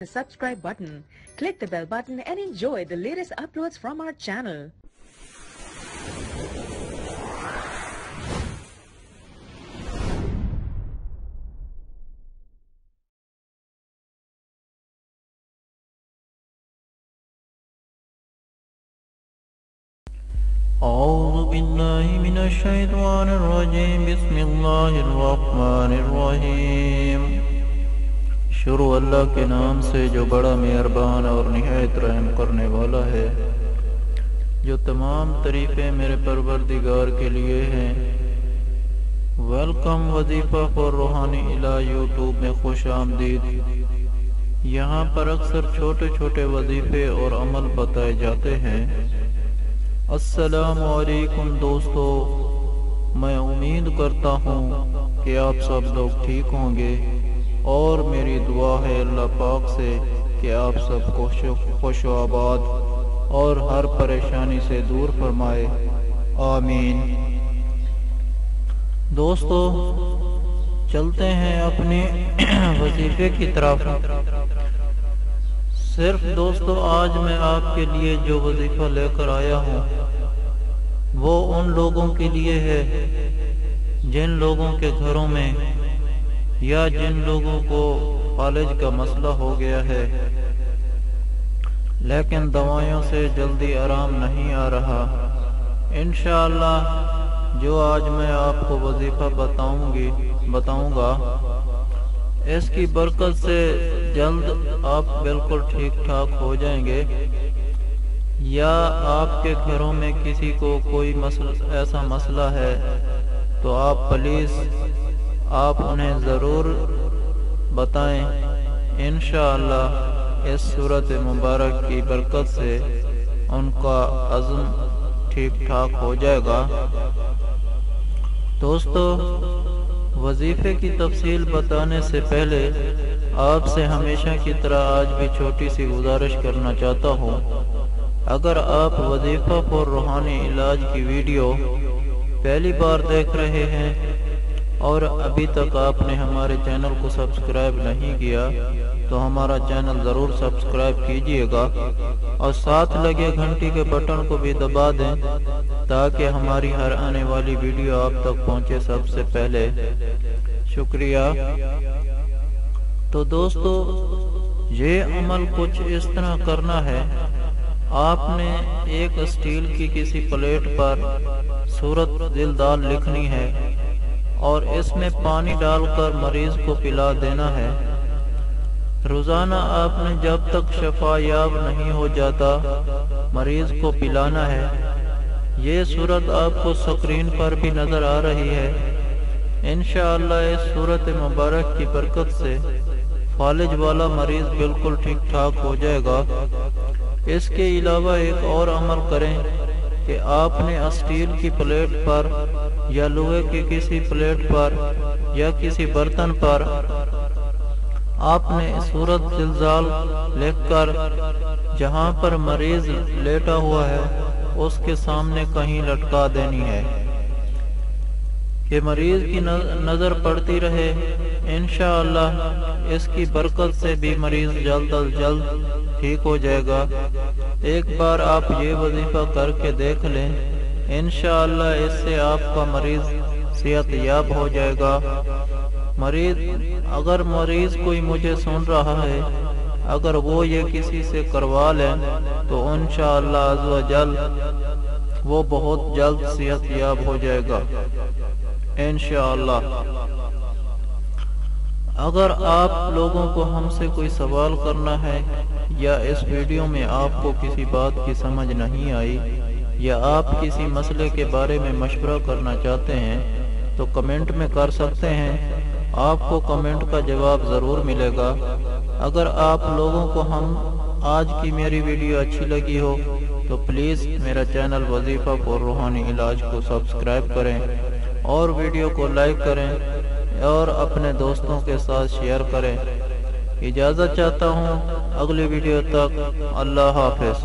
the subscribe button, click the bell button and enjoy the latest uploads from our channel. أعوذ بالله من الشيطان الرجيم بسم الله الرحمن الرحیم شروع اللہ کے نام سے جو بڑا مہربان اور نہایت رحم کرنے والا ہے، جو تمام تعریفیں میرے پروردگار کے لیے ہیں۔ ویلکم وظیفہ فار روحانی الہ یوٹیوب میں خوش آمدید۔ یہاں پر اکثر چھوٹے چھوٹے وظیفے اور عمل بتائے جاتے ہیں۔ السلام علیکم دوستو، میں امید کرتا ہوں کہ آپ سب لوگ ٹھیک ہوں گے، اور میری دعا ہے اللہ پاک سے کہ آپ سب کو خوش و آباد اور ہر پریشانی سے دور فرمائے، آمین۔ دوستو چلتے ہیں اپنے وظیفے کی طرف۔ صرف دوستو آج میں آپ کے لیے جو وظیفہ لے کر آیا ہوں وہ ان لوگوں کے لیے ہے جن لوگوں کے گھروں میں یا جن لوگوں کو فالج کا مسئلہ ہو گیا ہے، لیکن دوائیوں سے جلدی آرام نہیں آ رہا۔ انشاءاللہ جو آج میں آپ کو وظیفہ بتاؤں گا، اس کی برکت سے جلد آپ بالکل ٹھیک ٹھاک ہو جائیں گے، یا آپ کے گھروں میں کسی کو کوئی ایسا مسئلہ ہے تو آپ پلیز آپ انہیں ضرور بتائیں۔ انشاءاللہ اس صورت مبارک کی برکت سے ان کا عزم ٹھیک ٹھاک ہو جائے گا۔ دوستو وظیفے کی تفصیل بتانے سے پہلے آپ سے ہمیشہ کی طرح آج بھی چھوٹی سی گزارش کرنا چاہتا ہوں۔ اگر آپ وظیفہ فار روحانی علاج کی ویڈیو پہلی بار دیکھ رہے ہیں اور ابھی تک آپ نے ہمارے چینل کو سبسکرائب نہیں کیا تو ہمارا چینل ضرور سبسکرائب کیجئے گا، اور ساتھ لگے گھنٹی کے بٹن کو بھی دبا دیں تاکہ ہماری ہر آنے والی ویڈیو آپ تک پہنچے سب سے پہلے۔ شکریہ۔ تو دوستو یہ عمل کچھ اس طرح کرنا ہے، آپ نے ایک اسٹیل کی کسی پلیٹ پر سورت زلزال لکھنی ہے اور اس میں پانی ڈال کر مریض کو پلا دینا ہے۔ روزانہ آپ نے جب تک شفا یاب نہیں ہو جاتا مریض کو پلانا ہے۔ یہ صورت آپ کو سکرین پر بھی نظر آ رہی ہے۔ انشاءاللہ اس صورت مبارک کی برکت سے فالج والا مریض بالکل ٹھیک ٹھاک ہو جائے گا۔ اس کے علاوہ ایک اور عمل کریں کہ آپ نے اسٹیل کی پلیٹ پر یا لوہے کی کسی پلیٹ پر یا کسی برتن پر آپ نے سورت زلزال لکھ کر جہاں پر مریض لیٹا ہوا ہے اس کے سامنے کہیں لٹکا دینی ہے کہ مریض کی نظر پڑتی رہے۔ انشاءاللہ اس کی برکت سے بھی مریض جلد از جلد ٹھیک ہو جائے گا۔ ایک بار آپ یہ وظیفہ کر کے دیکھ لیں، انشاءاللہ اس سے آپ کا مریض صحت یاب ہو جائے گا۔ اگر مریض کوئی مجھے سن رہا ہے، اگر وہ یہ کسی سے کروا لیں تو انشاءاللہ عز و جل وہ بہت جلد صحت یاب ہو جائے گا انشاءاللہ۔ اگر آپ لوگوں کو ہم سے کوئی سوال کرنا ہے یا اس ویڈیو میں آپ کو کسی بات کی سمجھ نہیں آئی یا آپ کسی مسئلے کے بارے میں مشورہ کرنا چاہتے ہیں تو کمنٹ میں کر سکتے ہیں، آپ کو کمنٹ کا جواب ضرور ملے گا۔ اگر آپ لوگوں کو آج کی میری ویڈیو اچھی لگی ہو تو پلیز میرا چینل وظیفہ فار روحانی علاج کو سبسکرائب کریں اور ویڈیو کو لائک کریں اور اپنے دوستوں کے ساتھ شیئر کریں۔ اجازت چاہتا ہوں، اگلی ویڈیو تک اللہ حافظ۔